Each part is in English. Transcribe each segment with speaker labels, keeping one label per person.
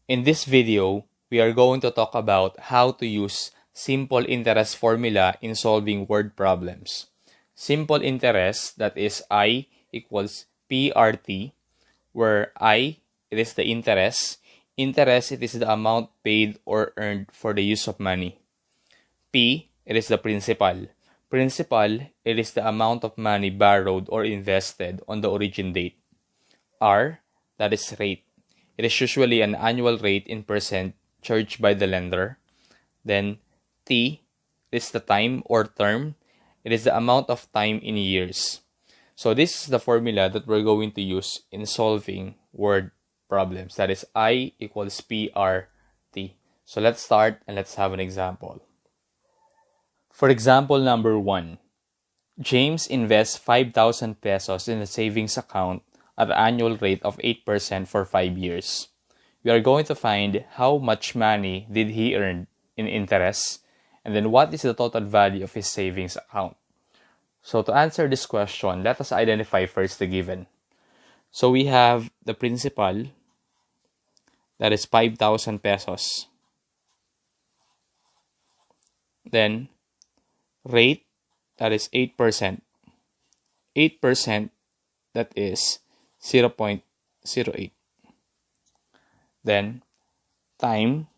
Speaker 1: In this video, we are going to talk about how to use simple interest formula in solving word problems. Simple interest, that is I equals PRT, where I, it is the interest. Interest, it is the amount paid or earned for the use of money. P, it is the principal. Principal, it is the amount of money borrowed or invested on the origin date. R, that is rate. It is usually an annual rate in percent charged by the lender. Then T is the time or term. It is the amount of time in years. So this is the formula that we're going to use in solving word problems. That is I equals PRT. So let's start and let's have an example. For example number 1, James invests 5,000 pesos in a savings account at an annual rate of 8% for 5 years. We are going to find how much money did he earn in interest, and then what is the total value of his savings account. So to answer this question, let us identify first the given. So we have the principal, that is 5,000 pesos. Then rate, that is 8%. 8%, that is 0.08. Then time,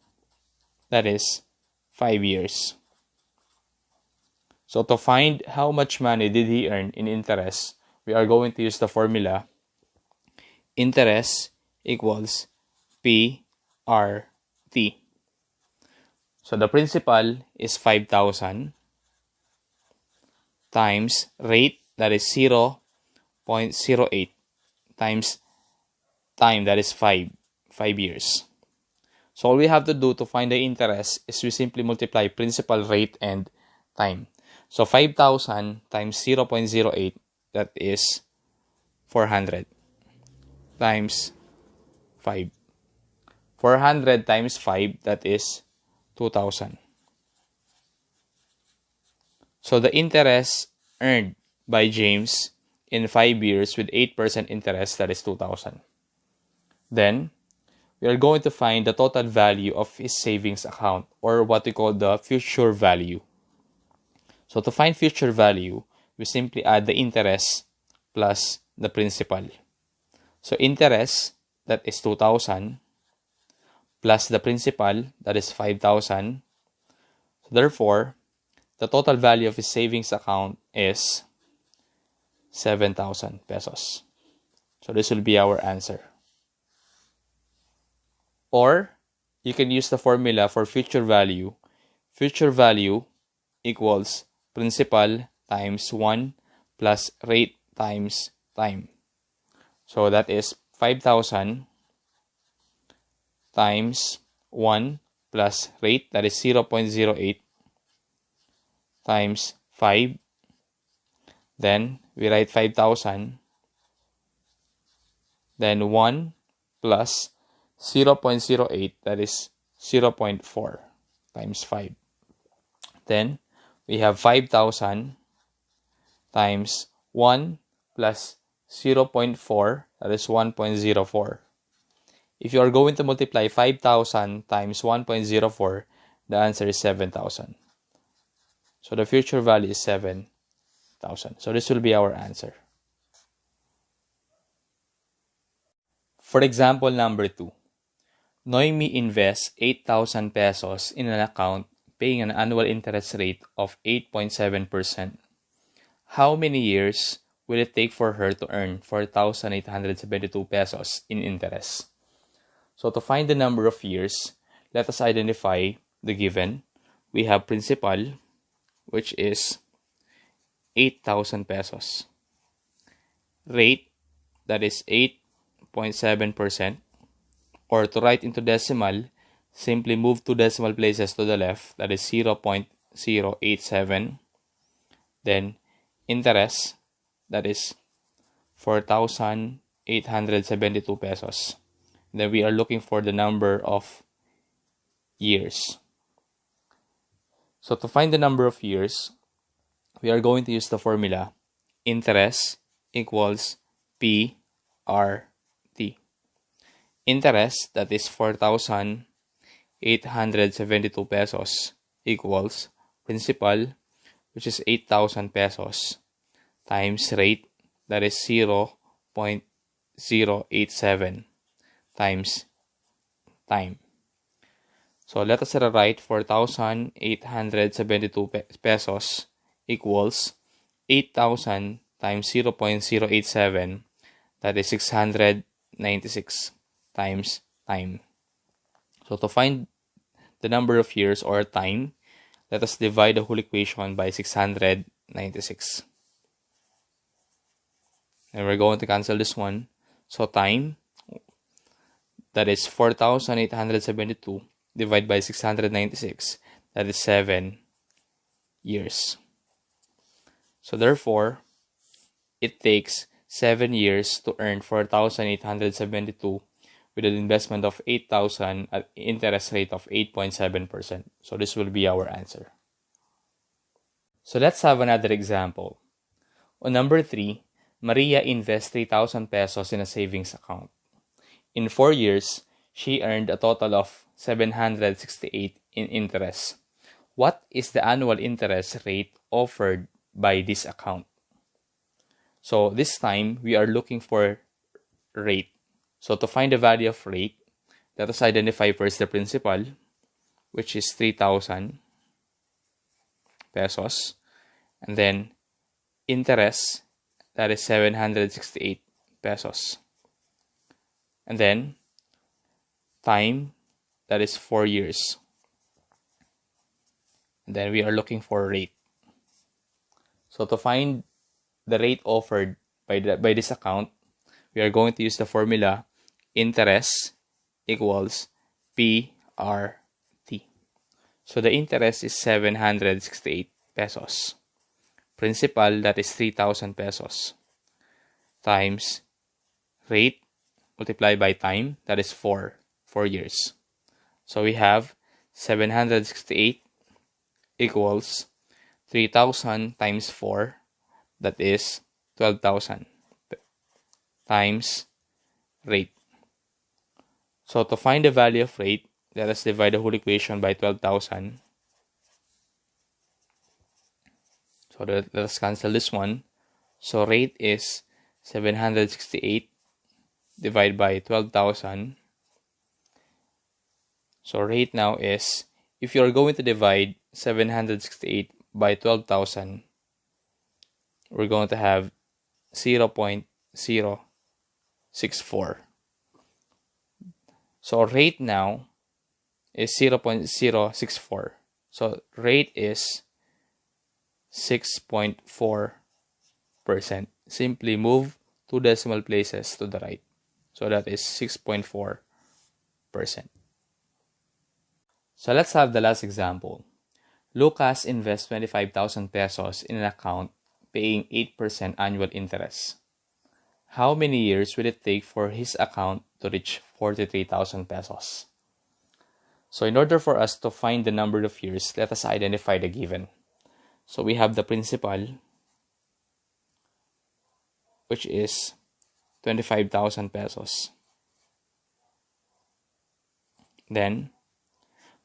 Speaker 1: that is 5 years. So to find how much money did he earn in interest, we are going to use the formula interest equals PRT. So the principal is 5,000 times rate, that is 0.08, times time, that is 5 years. So all we have to do to find the interest is we simply multiply principal, rate, and time. So 5,000 times 0.08, that is 400 times 5. 400 times 5, that is 2,000. So the interest earned by James in 5 years with 8% interest, that is 2,000. Then we are going to find the total value of his savings account, or what we call the future value. So to find future value, we simply add the interest plus the principal. So interest, that is 2,000, plus the principal, that is 5,000. So therefore, the total value of his savings account is 7,000 pesos. So this will be our answer. Or you can use the formula for future value. Future value equals principal times 1 plus rate times time. So that is 5,000 times 1 plus rate, that is 0.08, times 5. Then we write 5,000. Then 1 plus 0.08, that is 0.4 times 5. Then we have 5,000 times 1 plus 0.4, that is 1.04. If you are going to multiply 5,000 times 1.04, the answer is 7,000. So the future value is 7,000. So this will be our answer. For example number 2, Noemi invests 8,000 pesos in an account paying an annual interest rate of 8.7%. How many years will it take for her to earn 4,872 pesos in interest? So to find the number of years, let us identify the given. We have principal, which is 8,000 pesos. Rate, that is 8.7%. Or to write into decimal, simply move 2 decimal places to the left, that is 0.087. Then interest, that is 4,872 pesos. Then we are looking for the number of years. So to find the number of years, we are going to use the formula interest equals PRT. interest, that is 4,872 pesos, equals principal, which is 8,000 pesos, times rate, that is 0.087, times time. So let us rewrite 4,872 pesos equals 8,000 times 0.087, that is 696, times time. So to find the number of years or time, let us divide the whole equation by 696. And we're going to cancel this one. So time, that is 4,872 divided by 696, that is 7 years. So therefore, it takes 7 years to earn 4,872 with an investment of 8,000 at interest rate of 8.7%. So this will be our answer. So let's have another example. On number 3, Maria invests 3,000 pesos in a savings account. In 4 years, she earned a total of 768 in interest. What is the annual interest rate offered by this account? So this time, we are looking for rate. So to find the value of rate, let us identify first the principal, which is 3,000 pesos. And then interest, that is 768 pesos. And then time, that is 4 years. And then we are looking for rate. So to find the rate offered by this account, we are going to use the formula interest equals PRT. So the interest is 768 pesos. Principal, that is 3,000 pesos, times rate multiplied by time, that is 4 years. So we have 768 equals 3,000 times 4, that is 12,000, times rate. So to find the value of rate, let us divide the whole equation by 12,000. So let us cancel this one. So rate is 768 divided by 12,000. So rate now is, if you are going to divide 768 by 12,000, we're going to have 0.064. So rate now is 0.064. So rate is 6.4%. Simply move 2 decimal places to the right. So that is 6.4%. So let's have the last example. Lucas invests 25,000 pesos in an account paying 8% annual interest. How many years will it take for his account to reach 43,000 pesos? So in order for us to find the number of years, let us identify the given. So we have the principal, which is 25,000 pesos. Then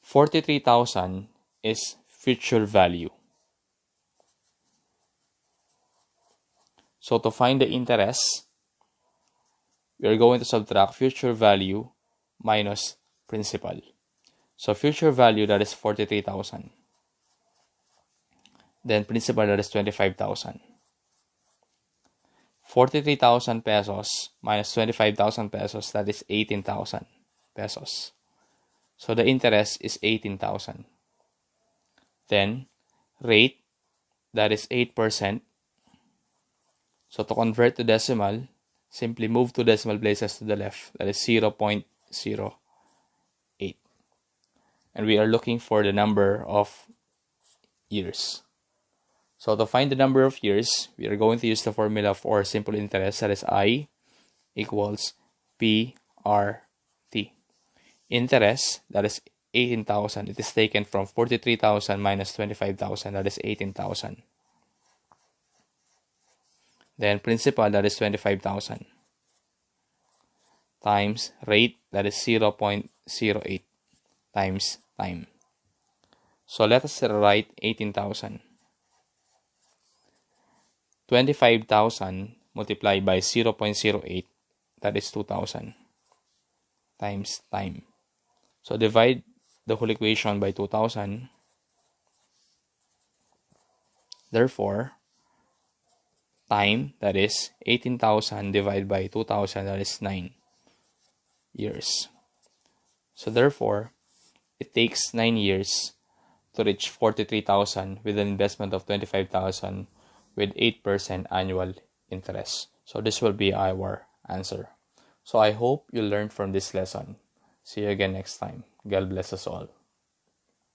Speaker 1: 43,000 is future value. So to find the interest, we are going to subtract future value minus principal. So future value, that is 43,000. Then principal, that is 25,000. 43,000 pesos minus 25,000 pesos, that is 18,000 pesos. So the interest is 18,000. Then rate, that is 8%. So to convert to decimal, simply move 2 decimal places to the left. That is 0.08. And we are looking for the number of years. So to find the number of years, we are going to use the formula for simple interest, that is I equals PRT. Interest, that is 18,000. It is taken from 43,000 minus 25,000, that is 18,000. Then principal, that is 25,000. times rate, that is 0.08 times time. So let us write 18,000. 25,000 multiplied by 0.08, that is 2,000 times time. So divide the whole equation by 2,000. Therefore, time, that is 18,000 divided by 2,000, that is 9 years. So therefore, it takes 9 years to reach 43,000 with an investment of 25,000 with 8% annual interest. So this will be our answer. So I hope you learned from this lesson. See you again next time. God bless us all.